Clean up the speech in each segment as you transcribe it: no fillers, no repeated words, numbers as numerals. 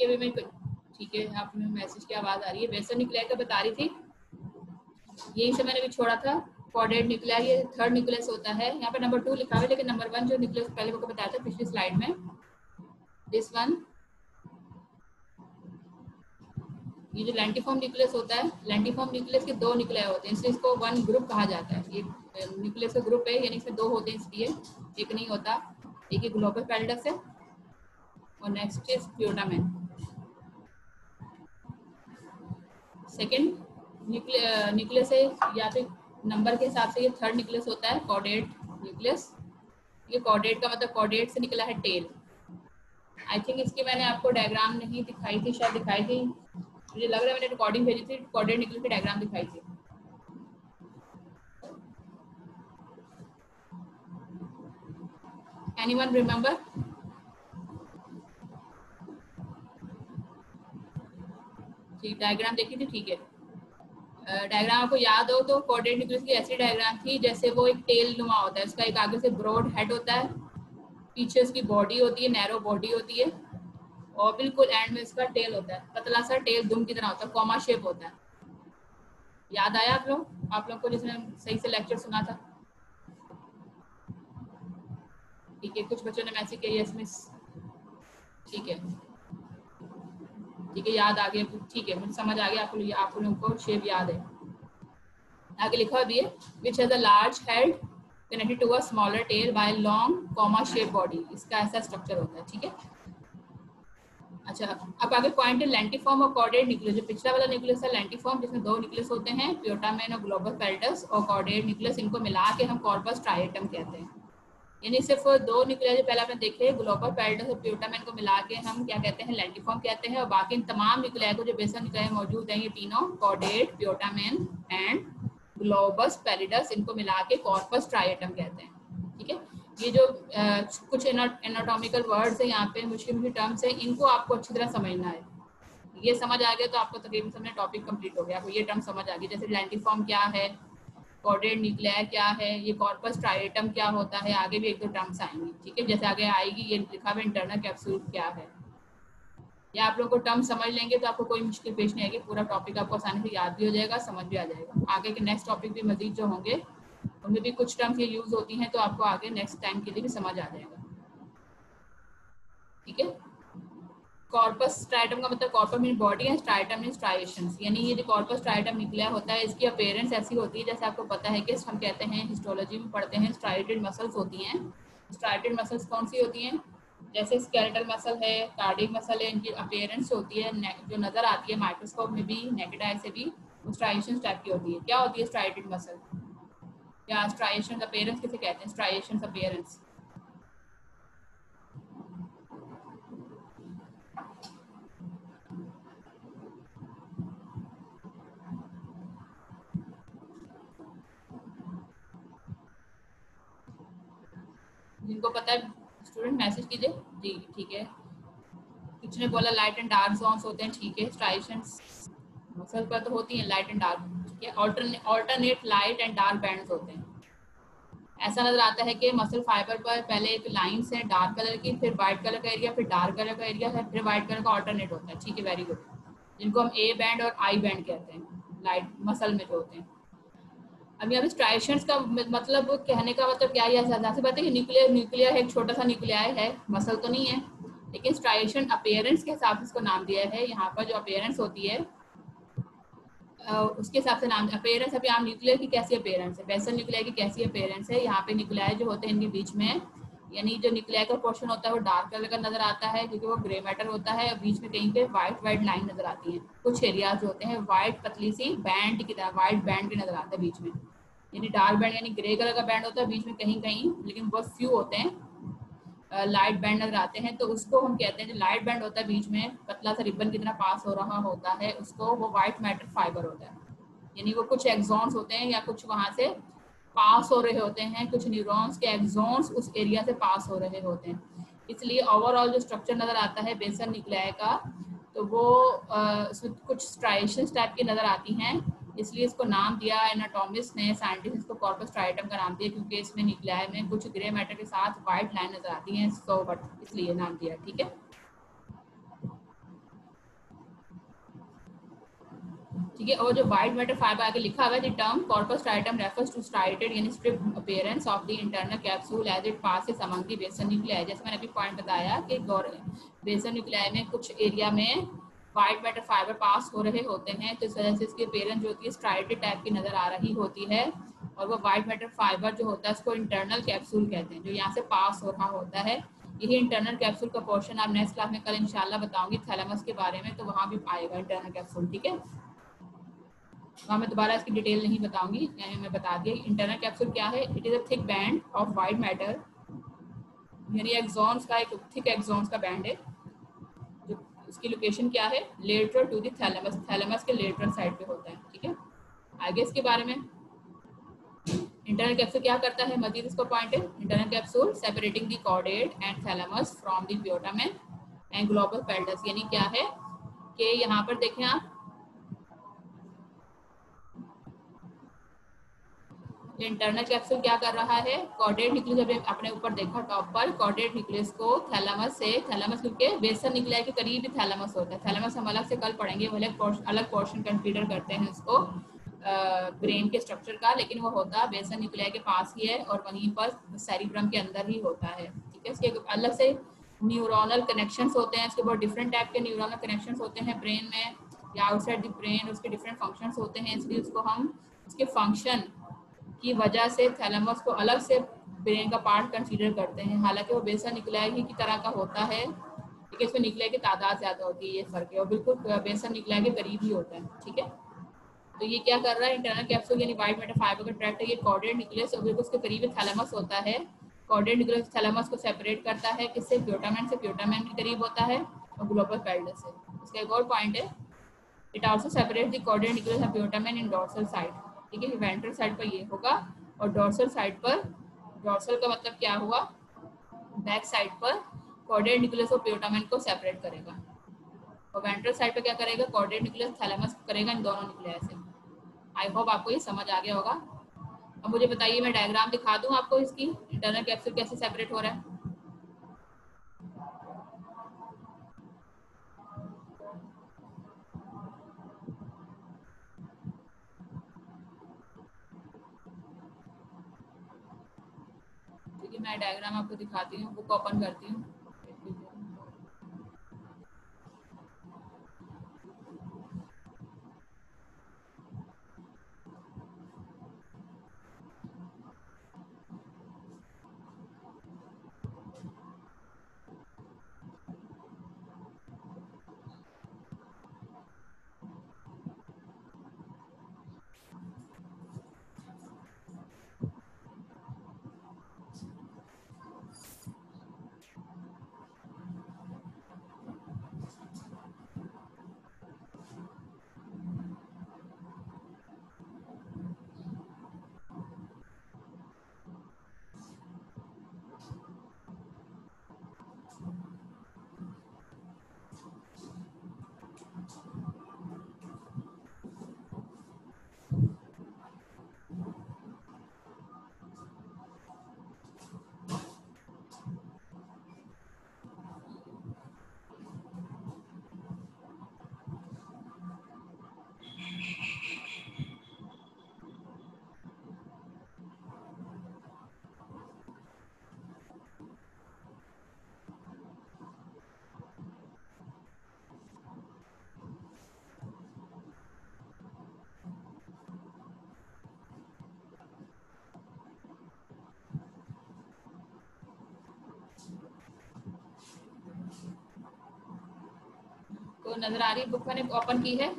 ये भी मैं ठीक है, आपने मैसेज की आवाज आ रही है। बेसल न्यूक्लियर का बता रही थी, यही से मैंने भी छोड़ा था। कॉर्डेट न्यूक्लियर ये थर्ड न्यूक्लियस होता है। यहाँ पे नंबर 2 लिखा हुआ है, लेकिन नंबर 1 जो न्यूक्लियस पहले को बताया था पिछली स्लाइड में, दिस वन, ये जो लेंटिफॉर्म न्यूक्लियस होता है, लेंटिफॉर्म न्यूक्लियस के 2 न्यूक्लियर होते हैं, इसलिए इसको वन ग्रुप कहा जाता है। ये न्यूक्लियस का ग्रुप है, यानी इसमें 2 होते हैं, इसलिए एक नहीं होता। एक ही ग्लोबस पैरेडक्स है और नेक्स्ट इज प्यूटामेन। सेकेंड न्यूक्लियस है, या फिर नंबर के हिसाब से ये थर्ड न्यूक्लियस होता है, कॉर्डेट न्यूक्लियस। ये कॉर्डेट का मतलब कॉर्डेट से निकला है टेल। आई थिंक इसकी मैंने आपको डायग्राम नहीं दिखाई थी, शायद दिखाई थी, मुझे लग रहा है मैंने रिकॉर्डिंग भेजी थी, कॉर्डेट न्यूक्लियस की डायग्राम दिखाई थी। Anyone remember? ठीक, डायग्राम देखी थी, ठीक है। डायग्राम आपको याद हो तो कॉर्डेट न्यूक्लियस की ऐसी डायग्राम थी जैसे वो एक टेल नुमा होता है, उसका एक आगे से ब्रॉड हेड होता है, पीछे उसकी बॉडी होती है, नैरो बॉडी होती है, और बिल्कुल एंड में इसका टेल होता है, पतला सा टेल दुम की तरह होता है, कॉमा शेप होता है। याद आया आप लोग को जिसने सही से लेक्चर सुना था? ठीक है, कुछ बच्चों ने मैसेज किया यस मिस, ठीक है ठीक है, याद आ गया, ठीक है, मुझे समझ आ गया, आप लोगों को शेप याद है। आगे लिखा हुआ भी है, which has a large head connected to a smaller tail by long comma shape body, इसका ऐसा स्ट्रक्चर होता है, ठीक है। अच्छा, अब आगे पॉइंट है लेंटिफॉर्म और कॉर्डेट न्यूक्लियस। जो पिछला वाला न्यूक्लियस है लेंटिफॉर्म, जिसमें 2 न्यूक्लियस होते हैं, प्यूटामेन और ग्लोबस पैरेडक्स, और कॉर्डेट न्यूक्लियस, इनको मिला के हम कॉर्पस ट्राइएटम कहते हैं। यानी सिर्फ 2 न्यूक्लियस जो पहले आपने देखे, ग्लोबस पैरेडक्स और प्यूटामेन को मिला के हम क्या कहते हैं, लेंटिफॉर्म कहते हैं। और बाकी तमाम न्यूक्लियस को जो बेसल न्यूक्लियस मौजूद हैं, ये तीनों कॉर्डेट, प्यूटामेन एंड ग्लोबस पैरेडक्स, इनको मिला के कॉर्पस ट्राइएटम कहते हैं, ठीक है। ये जो कुछ एनाटॉमिकल वर्ड्स है यहाँ पे, मुश्किल टर्म्स है, इनको आपको अच्छी तरह समझना है। ये समझ आ गया तो आपको तकरीबन समझ टॉपिक कंप्लीट हो गया, आपको ये टर्म समझ आ गई, जैसे लेंटिफॉर्म क्या है, कॉर्डेट न्यूक्लियर क्या है, ये कॉर्पस ट्राइएटम क्या होता है, आगे भी 1-2 टर्म्स आएंगी, ठीक है। जैसे आगे आएगी ये लिखा हुआ इंटरनल कैप्सूल क्या है, या आप लोग को टर्म समझ लेंगे तो आपको कोई मुश्किल पेश नहीं आएगी, पूरा टॉपिक आपको आसानी से याद भी हो जाएगा, समझ भी आ जाएगा। आगे के नेक्स्ट टॉपिक भी मजीद जो होंगे उनमें भी कुछ टर्म्स ये यूज होती हैं, तो आपको आगे नेक्स्ट टाइम के लिए भी समझ आ जाएगा, ठीक है। कॉर्पस स्ट्राइटम का मतलब कॉर्पस मीन बॉडी है, स्ट्राइटम मीन स्ट्राइएशंस, यानी ये जो कॉर्पस स्ट्राइटम निकला होता है, इसकी अपीयरेंस ऐसी होती है जैसे आपको पता है कि हम कहते हैं, हिस्टोलॉजी में पढ़ते हैं, स्ट्राइटेड मसल्स होती हैं। स्ट्राइटेड मसल्स कौन सी होती हैं? जैसे स्केलेटल मसल है, कार्डियक मसल है, इनकी अपीयरेंस होती है जो नजर आती है माइक्रोस्कोप में भी, नेकेड आई से भी, स्ट्राइएशंस टाइप की होती है। क्या होती है स्ट्राइटेड मसल, या स्ट्राइएशंस अपीयरेंस किसे कहते हैं? स्ट्राइएशंस अपीयरेंस, जिनको पता है स्टूडेंट मैसेज कीजिए जी, ठीक है। किसी ने बोला लाइट एंड डार्क जोन्स होते हैं, ठीक है। स्ट्राइएशंस मसल पर तो होती हैं लाइट एंड डार्क, ठीक है। Alternate light and dark bands होते हैं। ऐसा नजर आता है कि मसल फाइबर पर पहले एक लाइंस है डार्क कलर की, फिर व्हाइट कलर का एरिया, फिर डार्क कलर का एरिया है, फिर व्हाइट कलर का ऑल्टरनेट होता है, ठीक है, वेरी गुड। जिनको हम ए बैंड और आई बैंड कहते हैं, लाइट मसल में जो होते हैं। अब यहाँ पे स्ट्राइएशंस का मतलब कहने का मतलब क्या है, से बात है कि न्यूक्लियर एक छोटा सा न्यूक्लियर है, मसल तो नहीं है, लेकिन स्ट्राइएशन अपीयरेंस के हिसाब से इसको नाम दिया है। यहाँ पर जो अपीयरेंस होती है उसके हिसाब से नाम अपीयरेंस। अभी आम न्यूक्लियर की कैसी अपीयरेंस है, बेसल न्यूक्लियर की कैसी अपीयरेंस है, यहाँ पे न्यूक्लियर जो होते हैं इनके बीच में, यानी जो न्यूक्लियर का पोर्शन होता है वो डार्क कलर का नजर आता है क्योंकि वो ग्रे मैटर होता है, और बीच में कहीं पे व्हाइट लाइन नजर आती है। कुछ एरियाज जो होते हैं व्हाइट पतली सी बैंड की तरह, व्हाइट बैंड भी नजर आता है बीच में, यानी डार्क बैंड यानी ग्रे कलर का बैंड होता है बीच में कहीं कहीं, लेकिन बहुत फ्यू होते हैं लाइट बैंड नजर आते हैं, तो उसको हम कहते हैं जो लाइट बैंड होता है बीच में पतला सा रिबन की तरह पास हो रहा होता है, उसको वो व्हाइट मैटर फाइबर होता है। यानी वो कुछ एक्सॉन्स होते हैं या कुछ वहां से पास हो रहे होते हैं, कुछ न्यूरॉन्स के एक्सॉन्स उस एरिया से पास हो रहे होते हैं, इसलिए ओवरऑल जो स्ट्रक्चर नजर आता है बेसल न्यूक्लियर का, तो वो कुछ स्ट्राइएशंस टाइप की नजर आती हैं, इसलिए इसको नाम दिया एनाटॉमिस्ट ने, साइंटिस्ट इसको कॉर्पस स्ट्राइएटम का नाम दिया, क्योंकि इसमें न्यूक्लियर में कुछ ग्रे मैटर के साथ व्हाइट लाइन नजर आती है, सो बट इसलिए नाम दिया, ठीक है। ठीक है। और जो वाइट मैटर फाइबर आगे लिखा हुआ है, the term corpus striatum refers to striated यानी strip appearance of the internal capsule as it passes among the basal nuclei. जैसे मैंने अभी पॉइंट बताया कि बेसल न्यूक्लियाई में कुछ एरिया में वाइट मैटर फाइबर पास हो रहे होते हैं, तो इस वजह से इसकी अपीयरेंस जो होती है स्ट्राइटेड टाइप की नजर आ रही होती है। और वो वाइट मैटर फाइबर जो होता है उसको इंटरनल कैप्सूल कहते हैं, जो यहाँ से पास हो रहा होता है। यही इंटरनल कैप्सूल का पोर्शन आप नेक्स्ट क्लास में कल इंशाल्लाह बताऊंगी थैलेमस के बारे में, तो वहाँ भी आएगा इंटरनल कैप्सूल। ठीक है, वहाँ मैं दोबारा इसकी डिटेल नहीं बताऊंगी, मैं बता दिया। इंटरनल कैप्सूल क्या है? It is a thick band of white matter, यानी एक्सॉन्स का एक थिक एक्सॉन्स का बैंड है। जो इसकी लोकेशन क्या है? Lateral to the thalamus, thalamus के लेटरल साइड पे होता है। ठीक है, आगे इसके बारे में इंटरनल कैप्सूल क्या करता है, मजीद इसका पॉइंट है। Internal capsule separating the caudate and thalamus from the putamen and globus pallidus, यानी क्या है कि यहाँ पर देखें आप, इंटरनल कैप्सूल क्या कर रहा है, कॉर्डेट न्यूक्लियस अपने ऊपर देखा टॉप पर, कॉर्डेट न्यूक्लियस को थैलेमस से, थैलेमस क्योंकि बेसल न्यूक्लियाई के करीब ही थैलेमस होता है। थैलेमस हम अलग से कल पढ़ेंगे, वो अलग पोर्शन कंसीडर करते हैं इसको ब्रेन के स्ट्रक्चर का, लेकिन वो होता बेसल न्यूक्लियाई के पास ही है और वहीं पर सेरिब्रम के अंदर ही होता है। ठीक है, इसके अलग से न्यूरोनल कनेक्शंस होते हैं, इसके बहुत डिफरेंट टाइप के न्यूरोनल कनेक्शंस होते हैं ब्रेन में या आउटसाइड द ब्रेन, उसके डिफरेंट फंक्शंस होते हैं। इसलिए उसको हम उसके फंक्शन की वजह से थैलेमस को अलग से ब्रेन का पार्ट कंसीडर करते हैं। हालांकि वो बेसल न्यूक्लियाई ही की तरह का होता है, लेकिन इसमें न्यूक्लियाई की तादाद ज़्यादा होती है, ये फर्क है, और बिल्कुल बेसल न्यूक्लियाई के करीब ही होता है। ठीक है, तो ये क्या कर रहा है, इंटरनल कैप्सूल यानी वाइट मैटर फाइबर का ट्रैक्ट है, ये कॉर्डेट न्यूक्लियस और बिल्कुल उसके करीब थैलेमस होता है। कॉर्डेट न्यूक्लियस थैलेमस को सेपरेट करता है, किससे? प्यूटामेन से, प्यूटामेन के करीब होता है, और ग्लोबल पेल्टस से। इसका एक और पॉइंट है, it also separate the caudate nucleus of putamen in dorsal side. ठीक है, वेंट्रल साइड पर ये होगा, और डोर्सल साइड पर, डोर्सल का मतलब क्या हुआ, बैक साइड पर कॉर्डेट न्यूक्लियस और प्यूटामेन को सेपरेट करेगा, और वेंट्रल साइड पर क्या करेगा, कॉर्डेट न्यूक्लियस थैलेमस करेगा इन दोनों न्यूक्लियाई से। आई होप आपको ये समझ आ गया होगा। अब मुझे बताइए, मैं डायग्राम दिखा दूं आपको इसकी, इंटरनल कैप्सूल कैसे सेपरेट हो रहा है। ठीक है, मैं डायग्राम आपको दिखाती हूँ, बुक ओपन करती हूँ। तो नजर आ रही बुक मैंने ओपन की है।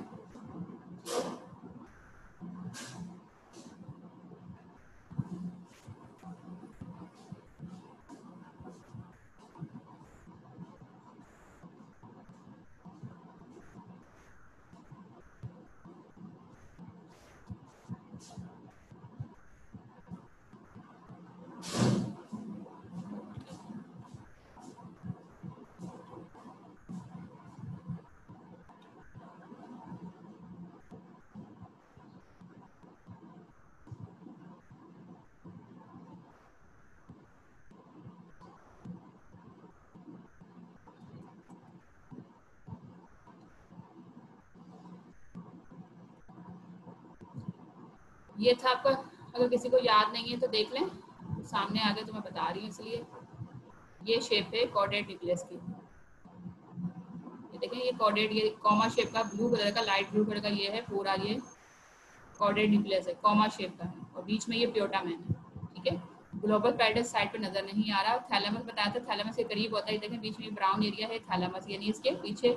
ये था आपका, अगर किसी को याद नहीं है तो देख लें, सामने आ गया तो मैं बता रही हूँ इसलिए। ये शेप है कॉर्डेट न्यूक्लियस की, ये देखें, ये कॉर्डेट, ये कॉमा शेप का ब्लू कलर का, लाइट ब्लू कलर का ये है पूरा, ये कॉर्डेट न्यूक्लियस है, कॉमा शेप का है, और बीच में ये प्योटामेन है, ठीक है। ग्लोबल पैडस साइड पे नजर नहीं आ रहा। थैलेमस बताया था, थैलेमस के करीब होता है, देखें बीच में ब्राउन एरिया है थैलेमस, यानी इसके पीछे,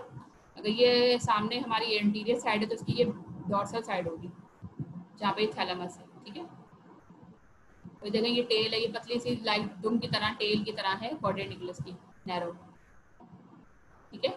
अगर ये सामने हमारी एंटीरियर साइड है तो इसकी ये डॉर्सल साइड होगी जहाँ पे थैलेमस है, ठीक है। तो देखें ये टेल है, ये पतली सी लाइक दुम की तरह, टेल की तरह है कॉर्डेट न्यूक्लियस की, नैरो, ठीक है।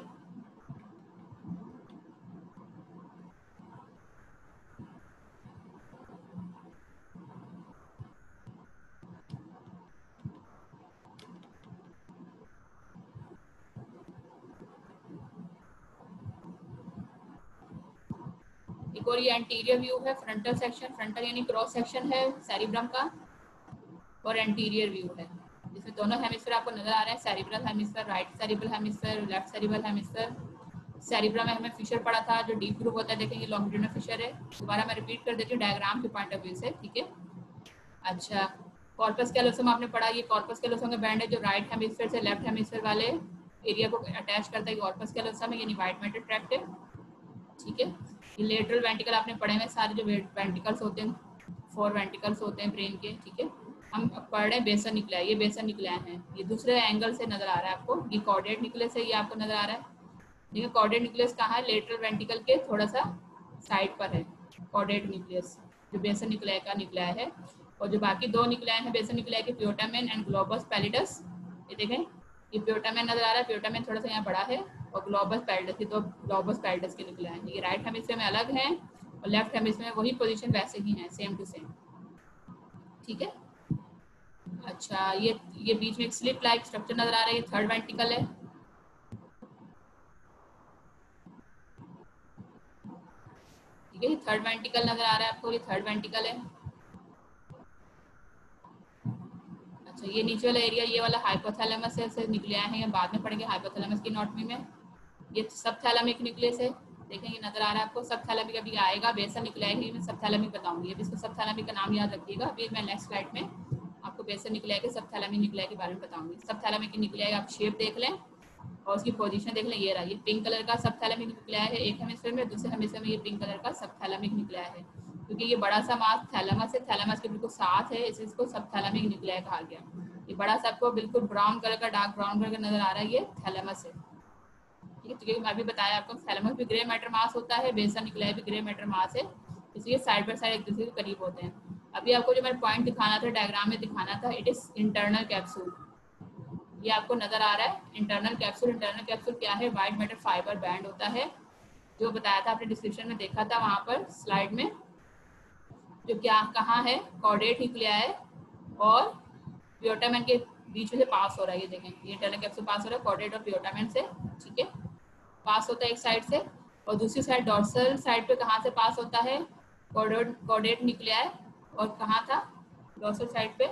एक और ये एंटीरियर व्यू है, फ्रंटल सेक्शन, फ्रंटल यानी क्रॉस सेक्शन है सेरिब्रम का, और एंटीरियर व्यू है जिसमें दोनों हेमिस्फीयर आपको नजर आ रहे हैं, cerebral hemisphere, right cerebral hemisphere, left cerebral hemisphere. Cerebrum में हमें फिशर पड़ा था जो डीप ग्रुप होता है, देखेंगे लॉन्गिट्यूडिनल फिशर है। दोबारा मैं रिपीट कर देती हूँ डायग्राम के पॉइंट ऑफ व्यू से, ठीक है। अच्छा, कॉर्पस कैलोसम आपने पढ़ा, ये कॉर्पस कैलोसम का बैंड है जो राइट हेमिस्फीयर से लेफ्ट हेमिस्फीयर वाले एरिया को अटैच करता है, कॉर्पस कैलोसम है, यानी व्हाइट मैटर ट्रैक्ट है, ठीक है। ये लेटरल वेंट्रिकल आपने पढ़े हैं सारे, जो वेंट्रिकल्स होते हैं, 4 वेंट्रिकल्स होते हैं ब्रेन के, ठीक है। हम पढ़ रहे हैं बेसन निकला है, ये बेसन निकला है, ये दूसरे एंगल से नजर आ रहा है आपको, ये कॉर्डेट न्यूक्लियस है, ये आपको नजर आ रहा है। देखिए कॉर्डेट न्यूक्लियस कहाँ है, लेटरल वेंट्रिकल के थोड़ा सा साइड पर है कॉर्डेट न्यूक्लियस, जो बेसन न्यूक्लियाई का न्यूक्लियाई है। और जो बाकी दो न्यूक्लियाई हैं बेसन न्यूक्लियाई के, प्योटामेन एंड ग्लोबस पैलिडस, ये देखें ये प्योटामेन नजर आ रहा है, प्योटामेन थोड़ा सा यहाँ बड़ा है, और ग्लोबस पैलिडस, ये दो ग्लोबस पैलिडस के न्यूक्लियाई हैं, ये राइट हेमिस्फीयर में अलग हैं और लेफ्ट हेमिस्फीयर में वही पोजीशन वैसे ही हैं, सेम टू सेम, ठीक है। अच्छा, ये बीच में एक स्लिट लाइक स्ट्रक्चर नजर आ रहा है, ये थर्ड वेंट्रिकल है, ठीक है। थर्ड वेंट्रिकल नजर आ रहा है आपको, ये थर्ड वेंट्रिकल है। अच्छा, ये नीचे वाला एरिया, ये वाला हाइपोथैलेमस से निकले आए हैं, बाद में पढ़ेंगे हाइपोथैलेमस की एनाटॉमी में। ये सब थैलेमिक न्यूक्लियस है, देखें ये नजर आ रहा है आपको, सब थैलेमिक अभी आएगा, बेसन निकला है, मैं सब थैलेमिक बताऊंगी, अभी इसको सब थैलेमिक का नाम याद रखिएगा, अभी मैं नेक्स्ट स्लाइड में आपको बेसन निकला है, सब थैलेमिक निकला के बारे में बताऊंगी। सब थैलेमिक निकला है, आप शेप देख लें और उसकी पोजीशन देख लें, ये रहा, ये पिंक कलर का सब थैलेमिक निकला है एक हेमिस्फीयर में, दूसरे हेमिस्फीयर में ये पिंक कलर का सब थैलेमिक निकला है, क्योंकि ये बड़ा सा मास थैलेमस है, थैलेमस के बिल्कुल साथ है, इसलिए इसको सब थैलेमिक न्यूक्लियाई कहा गया। ये बड़ा सा आपको बिल्कुल ब्राउन कलर का, डार्क ब्राउन कलर का नजर आ रहा है, ये थैलेमस है, ठीक है। क्योंकि मैं अभी बताया आपको थैलेमस भी ग्रे मैटर मास होता है, बेसन न्यूक्लियाई भी ग्रे मैटर मास है, इसलिए साइड बाय साइड एक दूसरे के करीब होते हैं। अभी आपको जो मैंने पॉइंट दिखाना था, डायग्राम में दिखाना था, इट इज इंटरनल कैप्सूल, ये आपको नजर आ रहा है इंटरनल कैप्सूल। इंटरनल कैप्सूल क्या है, व्हाइट मैटर फाइबर बैंड होता है, जो बताया था आपने डिस्क्रिप्शन में देखा था वहां पर स्लाइड में, जो क्या कहाँ है, कॉर्डेट न्यूक्लियाई और प्योटामेन के बीच में से पास हो रहा है, ये देखें ये इंटरनल कैप्सूल पास हो रहा है कॉर्डेट और प्योटामेन से, ठीक है, पास होता है एक साइड से, और दूसरी साइड डॉर्सल साइड पे कहाँ से पास होता है, कॉर्डेट न्यूक्लियाई, और कहाँ था डॉर्सल साइड पे,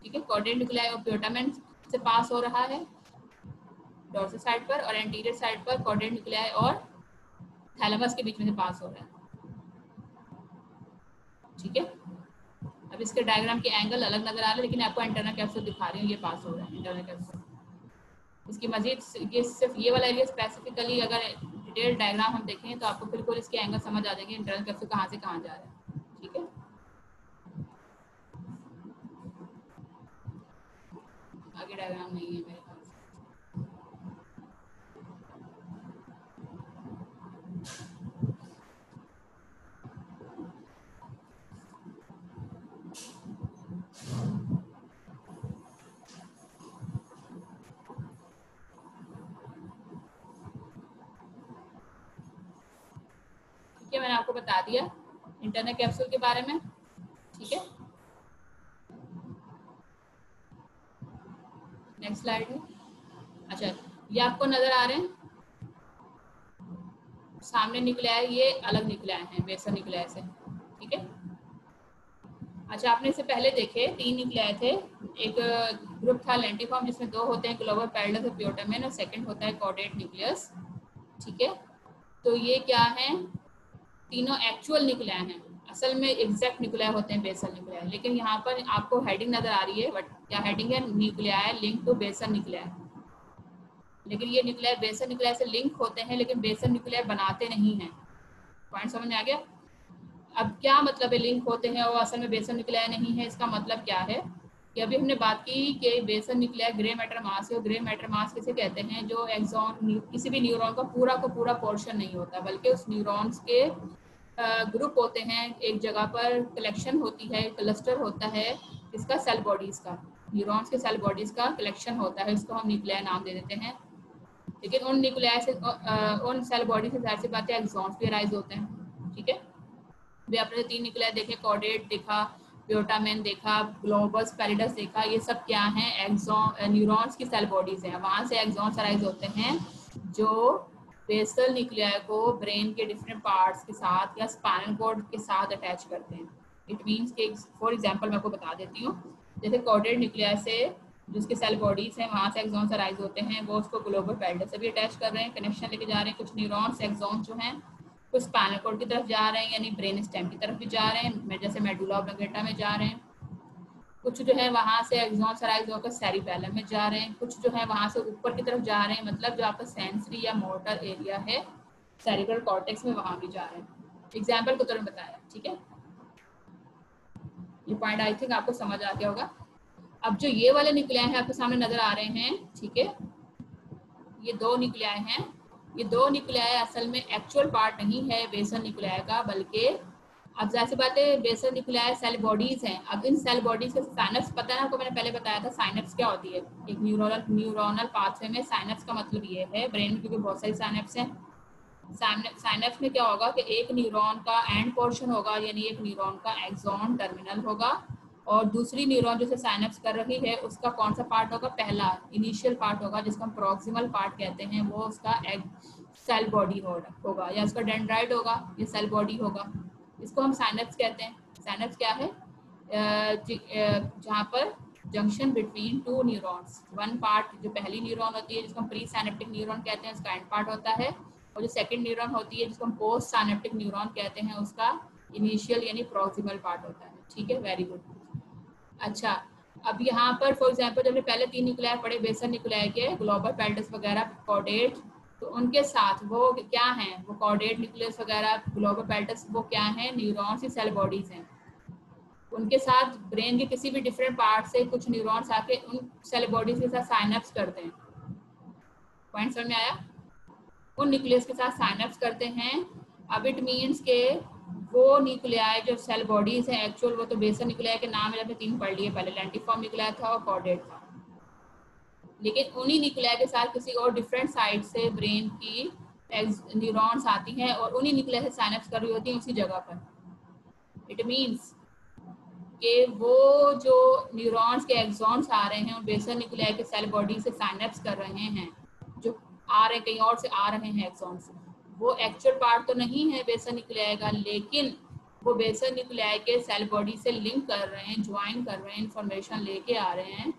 ठीक है, कॉर्डेट न्यूक्लियाई और प्योटामेन से पास हो रहा है डॉर्सल साइड पर, और एंटीरियर साइड पर कॉर्डेट न्यूक्लियाई और थैलेमस के बीच में से पास हो रहा है, ठीक है। अब इसके डायग्राम के एंगल अलग नजर आ रहे हैं, लेकिन आपको इंटरनल कैप्सूल दिखा रही हूँ, ये पास हो रहा है इंटरनल कैप्सूल। इसकी मजीद ये सिर्फ ये वाला एरिया स्पेसिफिकली अगर डिटेल डायग्राम हम देखें तो आपको बिल्कुल इसके एंगल समझ आ जाएंगे, इंटरनल कैप्सूल कहाँ से कहाँ जा रहा है, ठीक है। आगे डायग्राम नहीं है मेरे पास। ठीक है, मैंने आपको बता दिया इंटरनल कैप्सूल के बारे में, ठीक है। नेक्स्ट स्लाइड है। अच्छा, ये आपको नजर आ रहे हैं सामने निकला है, ये अलग निकला है बेसन निकला है से, ठीक है। अच्छा, आपने इससे पहले देखे 3 निकले आए थे, एक ग्रुप था लेंटिफॉर्म जिसमें 2 होते हैं, ग्लोबल पैरेलल और प्योटामेन, और सेकंड होता है कॉर्डेट न्यूक्लियस, ठीक है। तो ये क्या है, तीनों एक्चुअल न्यूक्लियाई हैं, असल में एग्जैक्ट न्यूक्लियाई होते हैं बेसल न्यूक्लियाई, लेकिन यहाँ पर आपको हेडिंग नजर आ रही है, बट क्या हेडिंग है, nuclei link to basal nuclei. लेकिन ये न्यूक्लियाई बेसल न्यूक्लियाई से लिंक होते हैं, लेकिन बेसल न्यूक्लियाई बनाते नहीं हैं। पॉइंट समझ में आ गया? अब क्या मतलब है लिंक होते हैं और असल में बेसल न्यूक्लियाई नहीं है? इसका मतलब क्या है कि अभी हमने बात की कि बेसल न्यूक्लियाई ग्रे मैटर मास है, और ग्रे मैटर मास किसे कहते हैं? जो एक्सॉन किसी भी न्यूरॉन का पूरा पोर्शन नहीं होता, बल्कि उस न्यूरॉन्स के ग्रुप होते हैं, एक जगह पर कलेक्शन होती है, क्लस्टर होता है, इसका सेल बॉडीज का, न्यूरॉन्स के सेल बॉडीज का कलेक्शन होता है, इसको हम न्यूक्लियाई नाम दे देते हैं। लेकिन उन न्यूक्लियाई से उन सेल बॉडी से जाहिर सी बात है एक्सॉन्स भी अराइज होते हैं। ठीक है, भी आपने 3 न्यूक्लियाई देखे, कॉर्डेट देखा, ब्यूटामेन देखा, ग्लोबस पैलिडस देखा, ये सब क्या है? एक्सॉन न्यूरॉन्स की सेल बॉडीज हैं, वहाँ से एक्सॉन्स अराइज होते हैं जो बेसल न्यूक्लियाई को ब्रेन के डिफरेंट पार्ट्स के साथ या स्पाइनल कॉर्ड के साथ अटैच करते हैं। इट मीन्स कि फॉर एग्जांपल मैं आपको बता देती हूँ, जैसे कॉर्डेट न्यूक्लियाई से जिसके सेल बॉडीज हैं वहाँ से एक्सॉन्स अराइज होते हैं, वो उसको ग्लोबल पैलिडस से भी अटैच कर रहे हैं, कनेक्शन लेके जा रहे हैं। कुछ न्यूरॉन्स एक्सॉन्स जो हैं कुछ स्पाइनल कॉर्ड की तरफ जा रहे हैं, यानी ब्रेन स्टेम की तरफ भी जा रहे हैं, जैसे मेडुला ऑब्लिंगेटा में जा रहे हैं। कुछ जो है वहाँ से एक्सॉन्स अराइज होकर सेरिबेलम में जा रहे हैं, कुछ जो है वहाँ से ऊपर की तरफ जा रहे हैं, मतलब जो आपका सेंसरी या मोटर एरिया है सेरिब्रल कॉर्टेक्स में, वहाँ भी जा रहे हैं। एग्जाम्पल के तौर में बताया। ठीक है, ये पॉइंट आई थिंक आपको समझ आ गया होगा। अब जो ये वाले न्यूक्लियाई हैं आपके सामने नजर आ रहे हैं, ठीक है, ये 2 न्यूक्लियाई हैं। ये 2 न्यूक्लियाई असल में एक्चुअल पार्ट नहीं है बेसल न्यूक्लियाई का, बल्कि अब जैसी बात है बेसल न्यूक्लियाई सेल बॉडीज हैं। अब इन सेल बॉडीज के साइनप्स पता है आपको, मैंने पहले बताया था साइनप्स क्या होती है। एक न्यूरोनल पाथवे में साइनप्स का मतलब ये है ब्रेन में, क्योंकि बहुत सारी साइनप्स हैं। साइनप्स में क्या होगा कि एक न्यूरॉन का एंड पोर्शन होगा, यानी एक न्यूरॉन का एक्सॉन टर्मिनल होगा, और दूसरी न्यूरॉन जिसे साइनप्स कर रही है उसका कौन सा पार्ट होगा? पहला इनिशियल पार्ट होगा, जिसको हम प्रॉक्सिमल पार्ट कहते हैं, वो उसका सेल बॉडी होगा, या उसका डेंड्राइट होगा, ये सेल बॉडी होगा, इसको हम साइनप्स कहते हैं। साइनप्स क्या है? जहाँ पर junction between 2 neurons, one part जो पहली न्यूरॉन होती है जिसको हम प्री साइनेप्टिक न्यूरॉन कहते हैं, उसका एंड पार्ट होता है, और जो सेकंड न्यूरॉन होती है जिसको हम पोस्ट साइनेप्टिक न्यूरॉन कहते हैं, उसका इनिशियल यानी प्रॉक्सिमल पार्ट होता है। ठीक है, वेरी गुड। अच्छा, अब यहाँ पर फॉर एग्जांपल जब हमने पहले 3 न्यूक्लियाई पढ़े बेसल न्यूक्लियाई के, ग्लोबल पैलिडस वगैरह, कॉर्डेट, तो उनके साथ वो क्या हैं? वो कॉर्डेट न्यूक्लियस वगैरह, ग्लोबल पैलिडस, वो क्या हैं? न्यूरॉन्स की सेल बॉडीज हैं। उनके साथ ब्रेन के किसी भी डिफरेंट पार्ट से कुछ न्यूरॉन्स आके उन सेल बॉडीज के साथ साइनअप्स करते हैं। पॉइंट समझ में आया? उन न्यूक्लियस के साथ साइनअप्स करते हैं। अब इट मीन्स के वो न्यूक्लियाई जो सेल बॉडीज हैं एक्चुअल, वो तो बेसल न्यूक्लियाई के नाम है, 3 पढ़ लिए पहले, लेंटिफॉर्म न्यूक्लियाई था और कॉर्डेट था। लेकिन उन्हीं न्यूक्लियाई के साथ किसी और डिफरेंट साइड से ब्रेन की न्यूरॉन्स आती हैं और उन्हीं न्यूक्लियाई से साइनअप्स कर रही होती हैं उसी जगह पर। इट मीन्स कि वो जो न्यूरॉन्स के एक्सॉन्स आ रहे हैं, बेसल न्यूक्लियाई के सेल बॉडी से साइनअप्स कर रहे हैं, जो आ रहे कहीं और से आ रहे हैं एक्सॉन्स, वो एक्चुअल पार्ट तो नहीं है बेसल न्यूक्लियाई का, लेकिन वो बेसल न्यूक्लियाई के सेल बॉडी से लिंक कर रहे हैं, ज्वाइन कर रहे हैं, इंफॉर्मेशन लेके आ रहे हैं,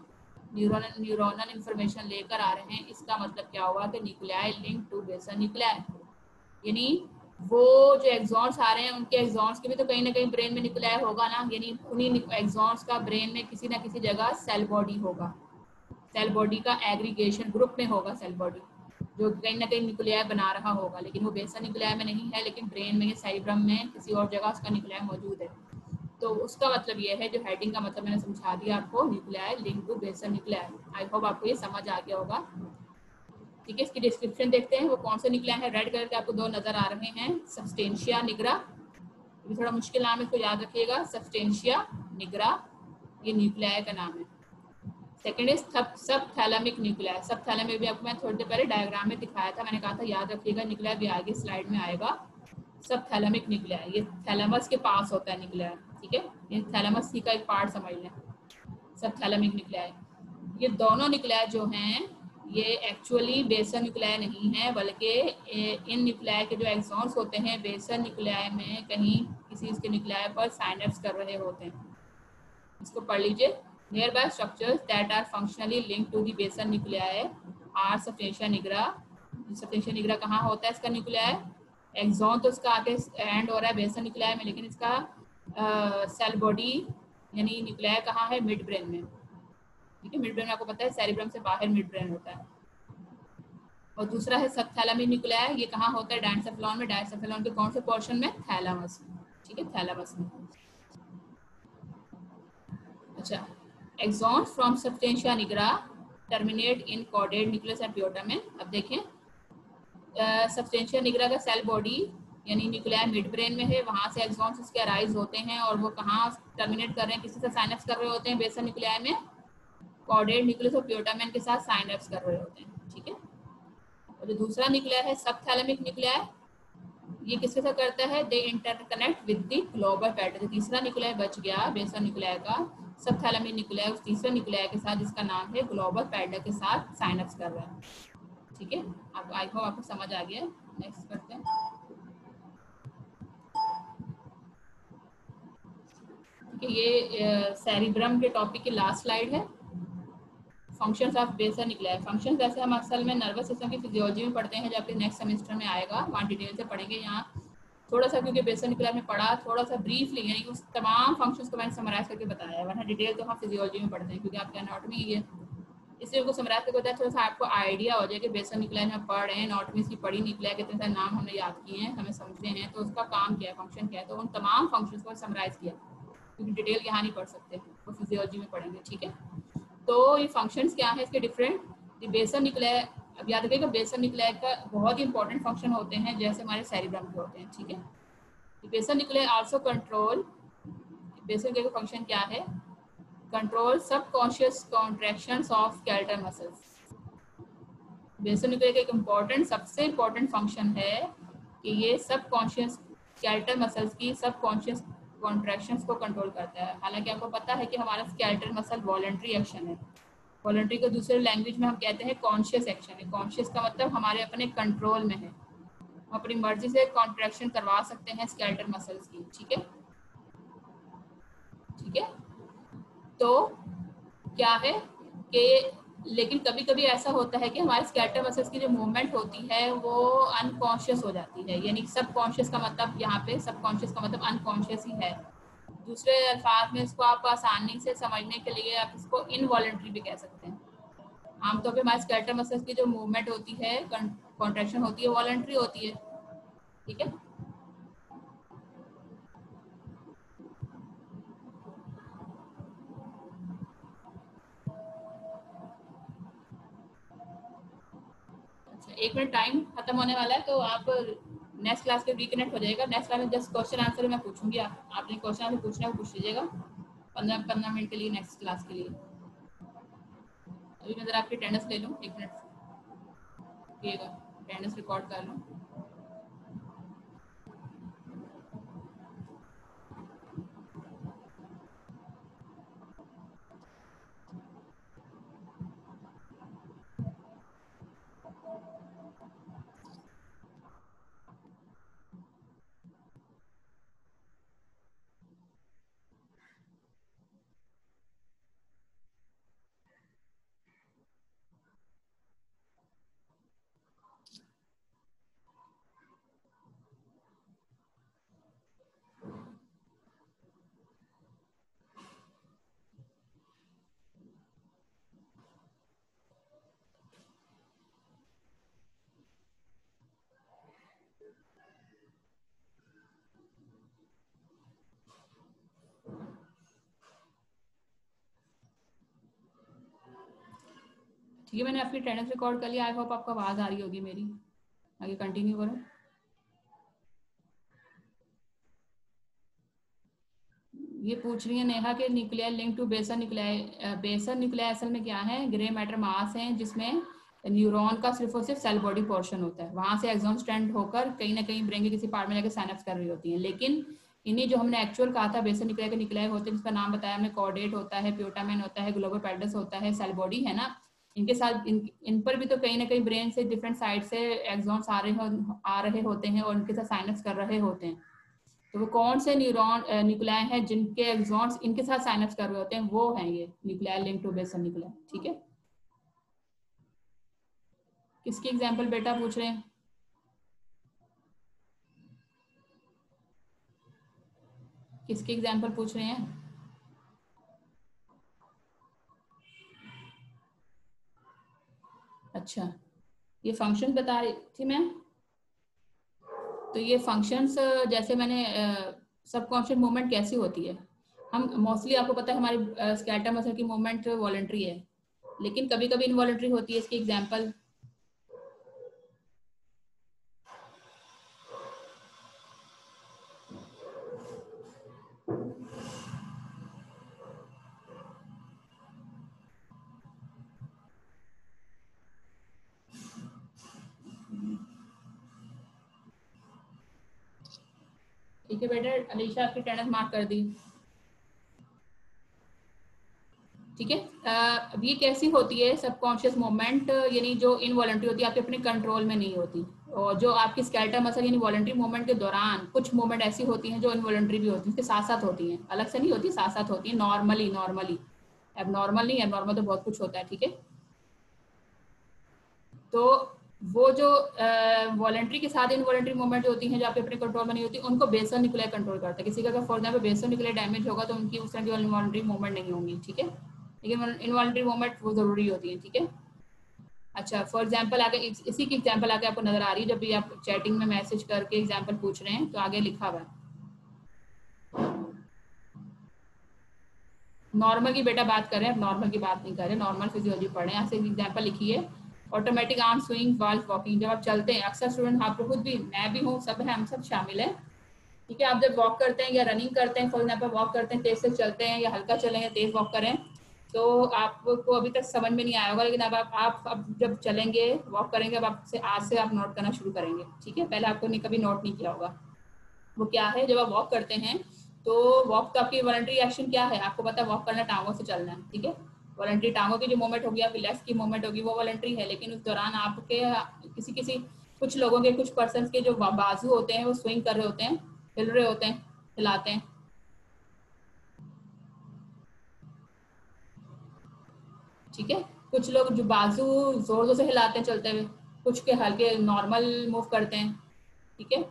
न्यूरोनल इंफॉर्मेशन लेकर आ रहे हैं। इसका मतलब क्या हुआ कि nuclei link to basal nuclei, यानी वो जो एक्सॉन्स आ रहे हैं उनके एक्सॉन्स के भी तो कहीं ना कहीं ब्रेन में न्यूक्लियाई होगा ना, यानी उन्हीं एक्सॉन्स का ब्रेन में किसी ना किसी जगह सेल बॉडी होगा, सेल बॉडी का एग्रीगेशन ग्रुप में होगा, सेल बॉडी जो कहीं ना कहीं न्यूक्लियाई बना रहा होगा, लेकिन वो बेसल न्यूक्लियाई में नहीं है, लेकिन ब्रेन में, सेरिब्रम में किसी और जगह उसका न्यूक्लियाई मौजूद है। तो उसका मतलब ये है, जो हेडिंग का मतलब मैंने समझा दिया आपको, nuclei link to basal nuclei. I hope आपको ये समझ आ गया होगा। ठीक है, इसकी डिस्क्रिप्शन देखते हैं वो कौन से न्यूक्लियाई है। रेड कलर के आपको 2 नजर आ रहे हैं, सब्सटेंशिया निग्रा, ये थोड़ा मुश्किल नाम है, इसको याद रखिएगा, सब्सटेंशिया निग्रा ये न्यूक्लियाई का नाम है। Second is subthalamic nuclei. Subthalamic भी आपको मैं थोड़ी देर पहले डायग्राम में दिखाया था, मैंने कहा था याद रखिएगा, न्यूक्लियाई भी आगे स्लाइड में आएगा। सबथैलेमिक न्यूक्लियाई, ये थैलेमस के पास होता है न्यूक्लियाई। ठीक है, ये थैलेमस का एक पार्ट समझ लें, सबथैलेमिक न्यूक्लियाई। ये दोनों न्यूक्लियाई जो हैं ये एक्चुअली बेसल न्यूक्लियाई नहीं है, बल्कि इन न्यूक्लियाई के जो एक्सॉन्स होते हैं बेसल न्यूक्लियाई में कहीं किसी इसके न्यूक्लियाई पर साइनअप्स कर रहे होते हैं। इसको पढ़ लीजिए, nearby structures that are functionally linked to the basal nuclei are substantia nigra. Substantia nigra कहाँ होता है इसका न्यूक्लियाई? एक्सॉन तो इसका आगे एंड हो रहा है बेसल न्यूक्लियाई में, लेकिन इसका सेल बॉडी यानी न्यूक्लियाई कहाँ है, मिड ब्रेन में। ठीक है, मिड ब्रेन आपको पता है सेरिब्रम से बाहर मिड ब्रेन होता है। और दूसरा है सबथैलेमिक न्यूक्लियाई, ये कहाँ होता है, डायसेफेलॉन में। डायसेफेलॉन के कौन से पोर्शन में, थैलेमस में। ठीक है, थैलेमस में। अच्छा, axon from substantia nigra terminate in caudate nucleus and putamen. अब देखें सबस्टेंशिया निग्रा का सेल बॉडी यानी न्यूक्लियाई मिड ब्रेन में है, वहां से एक्सॉन्स इसके अराइज होते हैं और वो कहाँ टर्मिनेट कर रहे हैं, किसी से साइनेप्स कर रहे होते हैं बेसल न्यूक्लियाई में, कॉर्डेड न्यूक्लियस और प्यूटामेन के साथ साइनेप्स कर रहे होते हैं। ठीक है, और जो दूसरा न्यूक्लियाई है सबथैलेमिक न्यूक्लियाई, ये किसके साथ करता है, they interconnect with the globus पैटर्न। तीसरा न्यूक्लियाई बच गया बेसल न्यूक्लियाई का, सबथैलेमिक न्यूक्लियाई उस तीसरे न्यूक्लियाई के साथ जिसका नाम है ग्लोबल पैटर्न के साथ साइनेप्स कर रहा है। ठीक है, आपको आई होप आपको समझ आ गया। नेक्स्ट करते हैं। ठीक है, ये सेरिब्रम के टॉपिक की लास्ट स्लाइड है। Functions of basal nuclei. Functions जैसे हम असल में नर्वस सिस्टम की फिजियोलॉजी में पढ़ते हैं, जो आपके नेक्स्ट सेमेस्टर में आएगा, वहाँ डिटेल से पढ़ेंगे। यहाँ थोड़ा सा क्योंकि बेसल न्यूक्लियाई में पढ़ा, थोड़ा सा ब्रीफली यानी उस तमाम फंक्शंस को मैंने समराइज करके बताया है, वरना डिटेल तो हम फिजियोलॉजी में पढ़ते हैं क्योंकि आपके एनाटॉमी ही है। इसलिए उनको समराइज करके बताया, थोड़ा सा आपको आइडिया हो जाए कि बेसल न्यूक्लियाई में पढ़ रहे हैं, एनाटॉमी इसकी पढ़ी, न्यूक्लियाई कितने सारे नाम हमने याद किए हैं, हमें समझते हैं, तो उसका काम क्या है, फंक्शन क्या है, तो उन तमाम फंक्शंस को समराइज किया क्योंकि डिटेल यहाँ नहीं पढ़ सकते, वो फिजियोलॉजी में पढ़ेंगे। ठीक है, तो ये फंक्शंस क्या है इसके डिफरेंट। बेसल न्यूक्लियाई, अब याद रखिएगा बेसल न्यूक्लियाई का बहुत ही इंपॉर्टेंट फंक्शन होते हैं जैसे हमारे सेरिब्रम के होते हैं। ठीक है, basal nuclei also control, basal nuclei का फंक्शन क्या है, control subconscious contractions of skeletal muscles. Basal nuclei का एक इम्पॉर्टेंट, सबसे इम्पॉर्टेंट फंक्शन है कि ये सबकॉन्शियस स्केलेटल मसल्स की सबकॉन्शियस कॉन्ट्रैक्शंस को कंट्रोल करता है। हालांकि आपको पता है कि हमारा स्केलेटल मसल वॉलंटरी एक्शन है, वॉलंटरी को दूसरे लैंग्वेज में हम कहते हैं कॉन्शियस एक्शन है। कॉन्शियस का मतलब हमारे अपने कंट्रोल में है, हम अपनी मर्जी से कॉन्ट्रैक्शन करवा सकते हैं स्केलेटल मसल्स की। ठीक है, ठीक है, तो क्या है कि लेकिन कभी कभी ऐसा होता है कि हमारे स्केलेटल मसल्स की जो मूवमेंट होती है वो अनकॉन्शियस हो जाती है, यानी सबकॉन्शियस का मतलब यहाँ पे सबकॉन्शियस का मतलब अनकॉन्शियस ही है। दूसरे अल्फाज में इसको आप आसानी से समझने के लिए आप इसको इनवॉलंटरी भी कह सकते हैं। आमतौर पे हमारे स्केलेटल मसल्स की जो मूवमेंट होती है, कॉन्ट्रैक्शन होती है, वॉलंटरी होती है। ठीक है, अच्छा 1 मिनट टाइम खत्म होने वाला है, तो आप नेक्स्ट क्लास के रिकनेक्ट हो जाएगा। नेक्स्ट क्लास में जस्ट क्वेश्चन आंसर मैं पूछूंगी, आपने क्वेश्चन आंसर पूछना है वो पूछ लीजिएगा 15 मिनट के लिए, नेक्स्ट क्लास के लिए। अभी मैं जरा आपकी अटेंडेंस ले लूँ, 1 मिनट रुकिएगा, अटेंडेंस रिकॉर्ड कर लूँ। ठीक है, मैंने आपकी अटेंडेंस रिकॉर्ड कर लिया। आई होप आपको आवाज़ आ रही होगी मेरी। आगे कंटिन्यू करो। ये पूछ रही है नेहा के nuclear link to basal nuclear. Basal nuclear असल में क्या है, ग्रे मैटर मास है जिसमें न्यूरॉन का सिर्फ और सिर्फ सेल बॉडी पोर्शन होता है, वहां से एक्सॉन स्ट्रैंड होकर कहीं ना कहीं ब्रेन के किसी पार्ट में जाकर साइनेप्स कर रही होती है। लेकिन इन्हीं जो हमने एक्चुअल कहा था बेसल न्यूक्लियर के न्यूक्लियर होते हैं, जिसका नाम बताया हमने, कॉर्डेट होता है, प्यूटामेन होता है, ग्लोबल पैडस होता है, सेल बॉडी है ना, इनके साथ इन पर भी तो कहीं ना कहीं ब्रेन से डिफरेंट साइड से एक्सॉन्स आ रहे होते हैं और उनके साथ साइनेप्स कर रहे होते हैं। तो वो कौन से न्यूरॉन न्यूक्लियाई हैं जिनके एक्सॉन्स इनके साथ साइनेप्स कर रहे होते हैं, वो हैं ये nuclei link to basal nuclei. ठीक है, किसकी एग्जांपल बेटा पूछ रहे हैं? किसके एग्जाम्पल पूछ रहे हैं? अच्छा, ये फंक्शन बता रही थी मैं। तो ये फंक्शंस जैसे मैंने सबकॉन्शियस मूवमेंट कैसी होती है, हम मोस्टली आपको पता है हमारी स्कैटर मसल की मूवमेंट वॉलंटरी है, लेकिन कभी कभी इनवॉलंटरी होती है। इसकी एग्जांपल ठीक है बेटा, अलीशा आपकी अटेंडेंस मार्क कर दी। ठीक है, अब ये कैसी होती है सबकॉन्शियस मूवमेंट, यानी जो इनवॉलंटरी होती है, आपके अपने कंट्रोल में नहीं होती। और जो आपकी स्केलेटल मसल यानी वॉलंटरी मूवमेंट के दौरान कुछ मूवमेंट ऐसी होती हैं जो इनवॉलंटरी भी होती हैं, उसके साथ साथ होती हैं, अलग से नहीं होती, साथ साथ होती हैं, नॉर्मली नॉर्मली। एबनॉर्मल नहीं, एबनॉर्मल तो बहुत कुछ होता है। ठीक है, तो वो जो वॉलंटरी के साथ इनवॉलंटरी मूवमेंट होती हैं जो आपके अपने कंट्रोल में नहीं होती, उनको बेसल न्यूक्लियर कंट्रोल करता है। किसी का अगर for example basal nuclear damage होगा तो उनकी उस तरह की इनवॉलंटरी मूवमेंट नहीं होंगी। ठीक है, लेकिन इनवॉलंटरी मूवमेंट वो जरूरी होती है। ठीक है, अच्छा, फॉर एग्जाम्पल आगे इसी की एग्जाम्पल आगे आपको नजर आ रही है, जब भी आप चैटिंग में मैसेज करके एग्जाम्पल पूछ रहे हैं तो आगे लिखा हुआ है। नॉर्मल की बेटा बात करें, अब नॉर्मल की बात नहीं करें, नॉर्मल फिजियोलॉजी पढ़ें। यहाँ से एग्जाम्पल लिखी है, ऑटोमेटिक आर्म स्विंग वाल वॉकिंग। जब आप चलते हैं, अक्सर स्टूडेंट, आप खुद भी, मैं भी हूँ, सब है, हम सब शामिल है। ठीक है, आप जब वॉक करते हैं या रनिंग करते हैं, फॉर एग्जाम्पल वॉक करते हैं, तेज से चलते हैं या हल्का चलें या तेज वॉक करें, तो आपको अभी तक समझ में नहीं आया होगा, लेकिन अब आप अब जब चलेंगे, वॉक करेंगे, अब आपसे आज से आप नोट करना शुरू करेंगे। ठीक है, पहले आपको नहीं कभी नोट नहीं किया होगा। वो क्या है, जब आप वॉक करते हैं तो वॉक तो आपकी वॉलंटरी एक्शन क्या है, आपको पता है वॉक करना टांगों से चलना है। ठीक है, वॉलंटरी टांगों की जो मूवमेंट होगी, आपकी लेग्स की मूवमेंट होगी, वो वॉलंटरी है, लेकिन उस दौरान आपके किसी किसी कुछ लोगों के, कुछ पर्सन के जो बाजू होते हैं वो स्विंग कर रहे होते हैं, हिल रहे होते हैं, हिलाते हैं। ठीक है, कुछ लोग जो बाजू जोर जोर से हिलाते हैं चलते हुए, कुछ के हल्के नॉर्मल मूव करते हैं। ठीक है,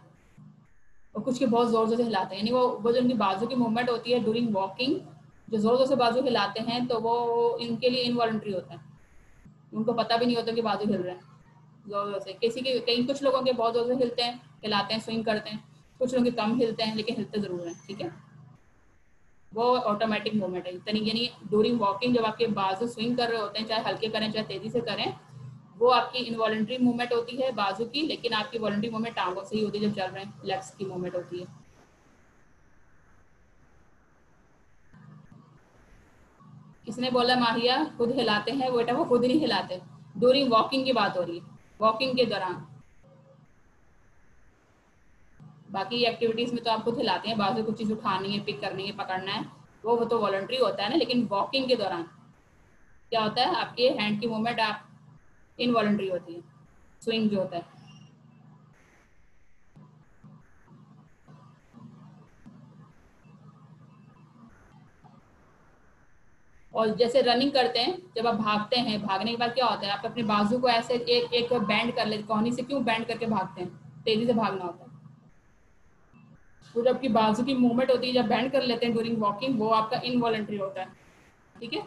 और कुछ के बहुत जोर जोर से हिलाते हैं, यानी वो जो उनकी बाजू की मूवमेंट होती है ड्यूरिंग वॉकिंग, जो जोर जोर से बाजू हिलाते हैं, तो वो इनके लिए इनवॉलंटरी होता है, उनको पता भी नहीं होता कि बाजू हिल रहे हैं जोर जोर से। किसी के, कई कुछ लोगों के बहुत जोर से हिलते हैं, हिलाते हैं, स्विंग करते हैं, कुछ लोगों के कम हिलते हैं लेकिन हिलते जरूर हैं। ठीक है, वो ऑटोमेटिक मूवमेंट है, यानी ड्यूरिंग वॉकिंग जब आपके बाजू स्विंग कर रहे होते हैं, चाहे हल्के करें चाहे तेजी से करें, वो आपकी इनवॉलंटरी मूवमेंट होती है बाजू की, लेकिन आपकी वॉलंटरी मूवमेंट टांगों से ही होती है, जब चल रहे हैं लेग्स की मूवमेंट होती है। किसने बोला माहिया खुद हिलाते हैं? बेटा वो खुद नहीं हिलाते, ड्यूरिंग वॉकिंग की बात हो रही है, वॉकिंग के दौरान। बाकी एक्टिविटीज में तो आप खुद हिलाते हैं, बाजू कुछ चीज उठानी है, पिक करनी है, पकड़ना है, वो तो वॉलंटरी होता है ना, लेकिन वॉकिंग के दौरान क्या होता है, आपके हैंड की मूवमेंट आप इनवॉलंटरी होती है, स्विंग जो होता है। और जैसे रनिंग करते हैं, जब आप भागते हैं, भागने के बाद क्या होता है, आप अपने बाजू को ऐसे एक एक बैंड कर लेते, कोहनी से क्यों बैंड करके भागते हैं, तेजी से भागना होता है। तो जबकि बाजू की मूवमेंट होती है, जब बैंड कर लेते हैं ड्यूरिंग वॉकिंग, वो आपका इनवॉलंटरी होता है। ठीक है,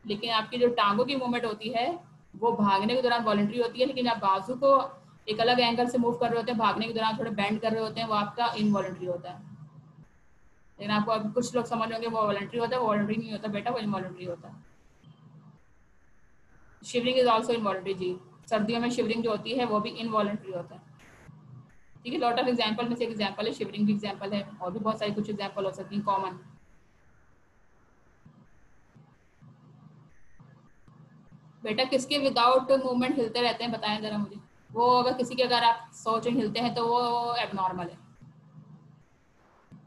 लेकिन आपकी जो टांगों की मूवमेंट होती है वो भागने के दौरान वॉलंटरी होती है, लेकिन आप बाजू को एक अलग एंगल से मूव कर रहे होते हैं, भागने के दौरान थोड़े बेंड कर रहे होते हैं, वो आपका इनवॉलंटरी होता है। लेकिन आपको अब कुछ लोग समझ होंगे वो वॉलंटरी होता है, वो वॉलंटरी नहीं होता बेटा, वो इनवॉलंटरी होता है। शिवरिंग इज ऑल्सो इनवॉलंटरी जी, सर्दियों में शिवरिंग जो होती है वो भी इनवॉलंटरी होता है। ठीक है, लॉट ऑफ एग्जाम्पल में से एक एग्जाम्पल है, शिवरिंग भी एग्जाम्पल है, और भी बहुत सारी कुछ एग्जाम्पल हो सकती है कॉमन। बेटा किसके विदाउट मूवमेंट हिलते रहते हैं, बताएं जरा मुझे। वो अगर किसी के, अगर आप सोच हिलते हैं तो वो एबनॉर्मल है।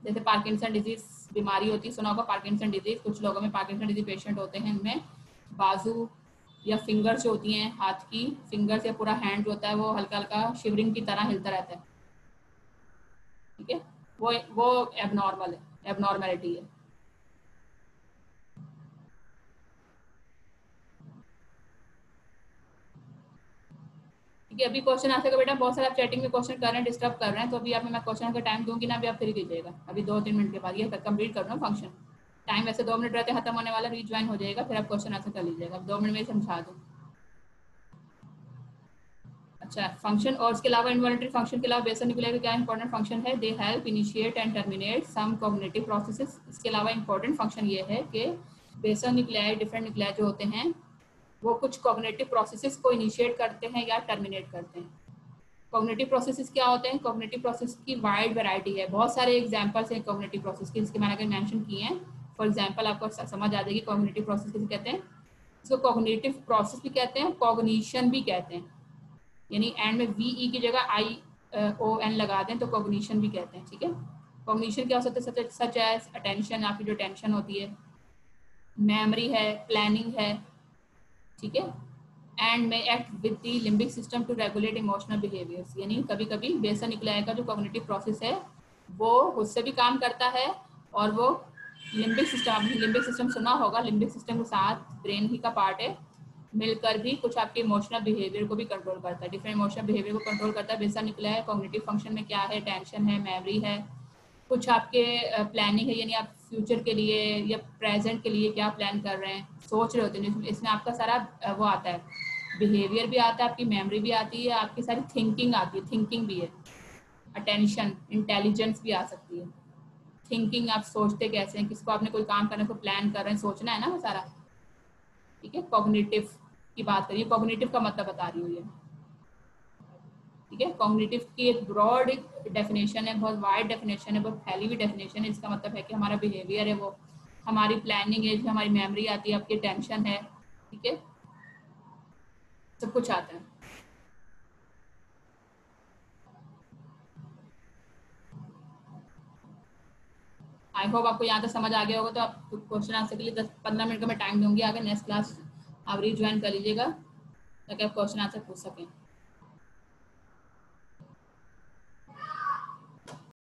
जैसे पार्किंसन डिजीज बीमारी होती है, सुना होगा पार्किंसन डिजीज, कुछ लोगों में पार्किंसन डिजीज पेशेंट होते हैं, उनमें बाजू या फिंगर्स जो होती हैं हाथ की, फिंगर्स या पूरा हैंड जो होता है वो हल्का हल्का शिवरिंग की तरह हिलता रहता है। ठीक है, वो एबनॉर्मल है, एबनॉर्मेलिटी है। ठीक ठीक है, अभी क्वेश्चन आंसर का बेटा बहुत सारे आप चैटिंग में क्वेश्चन कर रहे हैं, डिस्टर्ब कर रहे हैं, तो अभी आप मैं क्वेश्चन का टाइम दूंगी ना, अभी आप फ्री कीजिएगा, अभी 2-3 मिनट के बाद ये कंप्लीट कर रहा हूँ फंक्शन। टाइम वैसे 2 मिनट रहते खत्म होने वाला, रीज्वाइन हो जाएगा, फिर आप क्वेश्चन आंसर कर लीजिएगा। अब 2 मिनट में समझा दूँ। अच्छा, फंक्शन और इसके अलावा इन्वॉल्यूटरी फंक्शन के अलावा बेसल न्यूक्लियाई का क्या इंपॉर्टेंट फंक्शन है? They help initiate and terminate some cognitive processes. इसके अलावा इंपॉर्टेंट फंक्शन ये है कि बेसल न्यूक्लियाई, डिफरेंट न्यूक्लियाई जो होते हैं वो कुछ कॉग्निटिव प्रोसेसेस को इनिशिएट करते हैं या टर्मिनेट करते हैं। कॉग्निटिव प्रोसेसेस क्या होते हैं? कॉग्निटिव प्रोसेस की वाइड वैरायटी है, बहुत सारे एग्जांपल्स हैं कॉग्निटिव प्रोसेस के, इसके मैंने अगर मेंशन किए हैं। फॉर एग्जांपल आपको समझ आ जाएगी कॉग्निटिव प्रोसेस किसे कहते हैं। इसको कॉग्निटिव प्रोसेस भी कहते हैं, कॉग्निशन भी कहते हैं, यानी एंड में वी की जगह ION लगा दें तो कॉग्निशन भी कहते हैं। ठीक है, कॉग्निशन क्या हो सकता है? सच एज अटेंशन, आपकी जो टेंशन होती है, मेमोरी है, प्लानिंग है, ठीक है, एंड में act with the limbic system to regulate emotional behaviours. यानी कभी कभी बेसल न्यूक्लियाई का जो कॉग्निटिव प्रोसेस है वो उससे भी काम करता है, और वो लिम्बिक सिस्टम, आपने लिम्बिक सिस्टम सुना होगा, लिम्बिक सिस्टम के साथ ब्रेन ही का पार्ट है, मिलकर भी कुछ आपके इमोशनल बिहेवियर को भी कंट्रोल करता है, डिफरेंट इमोशनल बिहेवियर को कंट्रोल करता है बेसल न्यूक्लियाई। कॉग्निटिव फंक्शन में क्या है? टेंशन है, मेमोरी है, कुछ आपके प्लानिंग है, यानी आप फ्यूचर के लिए या प्रेजेंट के लिए क्या प्लान कर रहे हैं, सोच रहे होते हैं, इसमें आपका सारा वो आता है, बिहेवियर भी आता है, आपकी मेमोरी भी आती है, आपकी सारी थिंकिंग आती है, थिंकिंग भी है, अटेंशन, इंटेलिजेंस भी आ सकती है। थिंकिंग, आप सोचते कैसे हैं, किसको आपने कोई काम करने को प्लान कर रहे हैं, सोचना है ना वो सारा। ठीक है, कॉग्निटिव की बात करिए, कॉग्निटिव का मतलब बता रही हूँ ये। ठीक है, कॉग्निटिव की एक ब्रॉड डेफिनेशन है, बहुत वाइड डेफिनेशन है, बहुत फैली हुई डेफिनेशन है। इसका मतलब है कि हमारा बिहेवियर है वो, हमारी प्लानिंग है, हमारी मेमोरी आती है, आपकी टेंशन है, ठीक है, सब कुछ आता है। आई होप आपको यहाँ तक समझ आ गया होगा। तो आप क्वेश्चन आंसर के लिए 10-15 मिनट का मैं टाइम दूंगी, अगर नेक्स्ट क्लास आप रीज्वाइन कर लीजिएगा ताकि आप क्वेश्चन आंसर पूछ सकें।